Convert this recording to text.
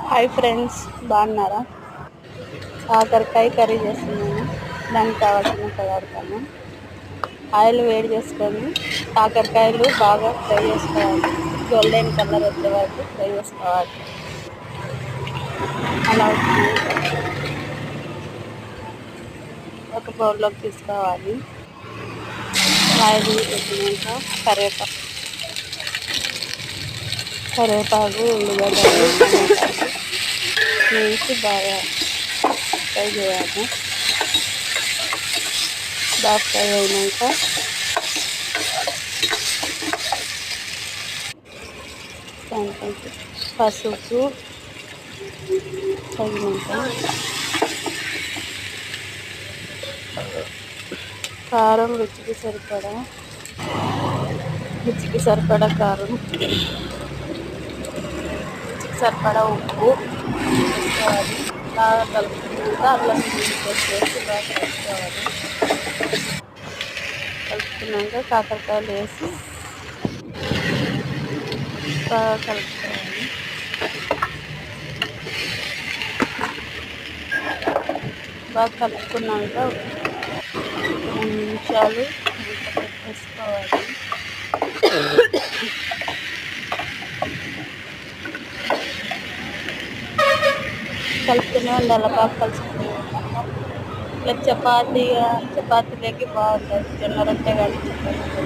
Hi friends, బాగున్నారా? కాకరకాయ curry చేస్తున్నాను. దానికి కావాల్సిన పదార్థాలు: ఆయిల్ వేడి చేసుకొని కాకరకాయలు బాగా ఫ్రై చేసుకోవాలి. గోల్డెన్ కలర్ వచ్చే వరకు ఫ్రై చేసుకోవాలి. అలా వచ్చినాక ఒక బౌల్లోకి తీసుకోవాలి. ఆయిల్ పెట్టినాక కరివేపాకు, ఉల్లిగడ్డలు, టమాటాలు వేసి బాగా ఫ్రై చేయాలి. బాగా ఫ్రై అయినాక దాంట్లో పసుపు తగినంత, కారం రుచికి సరిపడా కారం, రుచికి సరిపడా ఉప్పు వేసుకోవాలి. బాగా కలుపుకున్నాక అల్లం పేస్ట్ వేసి బాగా కలుపుకోవాలి. కలుపుకున్నాక కాకరకాయలు వేసి బాగా కలుపుకోవాలి. బాగా కలుపుకున్నాక 2 నిమిషాలు పెట్టేసుకోవాలి. కలుపుతూనే ఉండాలి. బాగా కలుసుకుని ఇలా చపాతీలోకి బాగుంటుంది. జొన్న రొట్టె కానీ చపాతీ